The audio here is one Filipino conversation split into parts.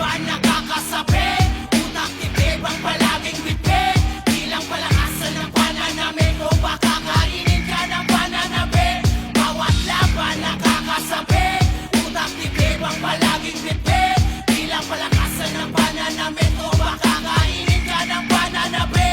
laban nakakasabi, utak tibibang palaging bitbit. Bilang palakasan ng pananamit o baka kainin ka ng pananabi. Bawat laban nakakasabi, utak tibibang palaging bitbit. Bilang palakasan ng pananamit o baka kainin ka ng pananabi.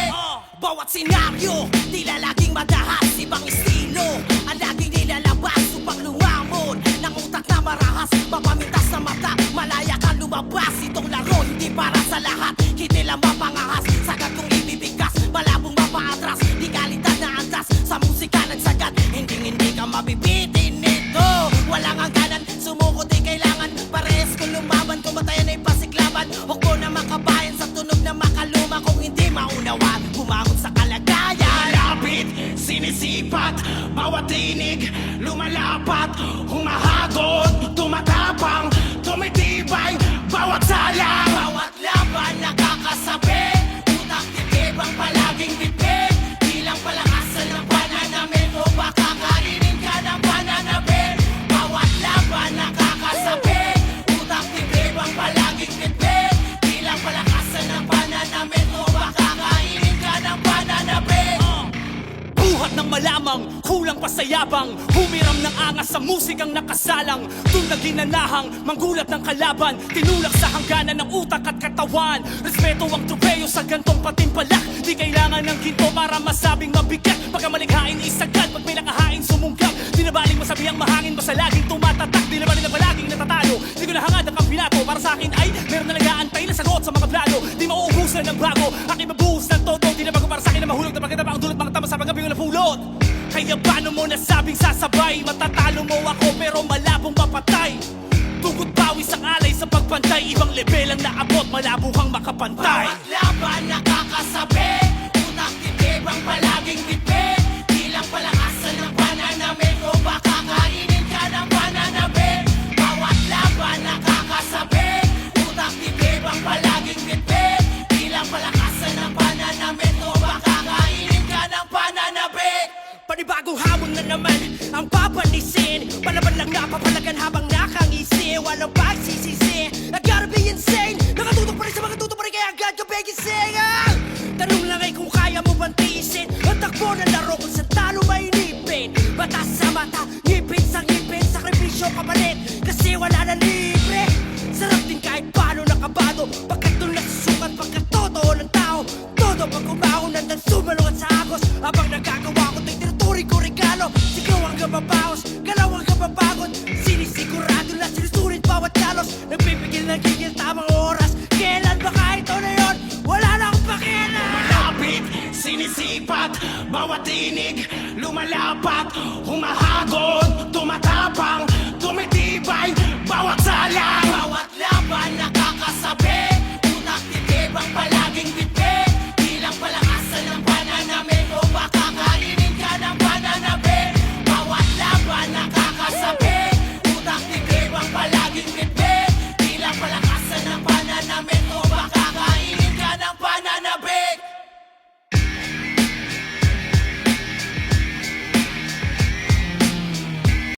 Bawat senaryo, tila laging madahas, ibang estilo ang laging nilalabas upang lumamon ng utak na marahas, mapamintas sa mata, malaya kang lumabas. Itong laro hindi para sa lahat, hindi lang mapangahas. Sagad kong ibibigkas, malabong mapaatras, di kalidad na antas sa musika nagsagat. Hindi ka mabibitin nito, walang hangganan, sumuko di kailangan. Parehas kung lumaban, kumatayan ay pasiklaban. Huwag na makabayan sa tunog na makaluma. Kung hindi maunawan, bumangon sa kalagayan. Malapit, sinisipat, bawat tinig lumalapat, humahagod, tumatapang, tumitibay, bawat salang. Bawat laban nakakasabi, utak tibibang palaging bitbit. Bilang palakasan ng pananamit o baka kainin ka ng pananabi. Bawat laban nakakasabi, utak tibibang palaging bitbit. Bilang palakasan ng pananamit o baka kainin ka ng pananabi. Buhat ng malamang, kulang pa sa yabang, humiram ng angas sa musikang nakasalang. Doon na ginanahang, manggulat ng kalaban, tinulak sa hangganan ng utak at katawan. Respeto ang tubeyo sa gantong patimpalak, di kailangan ng ginto para masabing mabigat. Pagka malikhain isagad, pag may nakahain sumunggab. Di na baling masabihang mahangin, basta laging tumatatak. Di na baling na palaging natatalo, di ko nahangad ang kampinato. Para sa akin ay meron na nag-aantay na sagot sa mga plano. Di mauubusan ng bago, aking mabuhos ng todo. Di na bago para sa akin na mahulog na maganda pa ang dulot mga tama sa paggabi ko na pulot. Kaya paano mo nasabing sasabay? Matatalo mo ako pero malabong mapatay. Tugot bawi sa alay sa pagpantay, ibang level ang naabot, malabo kang makapantay. Bawat laban nakakasabi, utak tibibang palaging bitbit. Bilang palakasan ng pananamit o baka kainin ka ng pananabi. Bawat laban nakakasabi, utak tibibang palaging bitbit. Bilang palakasan ng pananamit o baka kainin ka ng pananabi. Panibagong hamon na naman ang papanisin, palaban lang napapalagan habang nakangisi. Walang pagsisisi, I gotta be insane. Nakatutok pa rin sa mga tutok pa rin kaya agad ka begising. Tanong lang ay kung kaya mo bang tiisin ang takbo ng laro kung sa talo may inipin. Batas sa mata, ngipin sa ngipin, sakripisyo kapalit kasi wala na libre. Sarap din kahit paano nakabado, pagkat doon nasusukat pagkat totoo ng tao. Todo pag umahon nandang sumalungat sa agos, habang nagagawa ko ta'y tinuturi ko regalo. Sigaw hanggang mabawas, galaw hanggang mapagod, sinisigurado na sinusulit bawat kalos. Nagpipigil ng gigil tamang oras, kailan ba kahit ito na yun, wala na akong pakialam. Malapit, sinisipat, bawat tinig lumalapat, humahagod, tumatapang, tumitibay, bawat salang.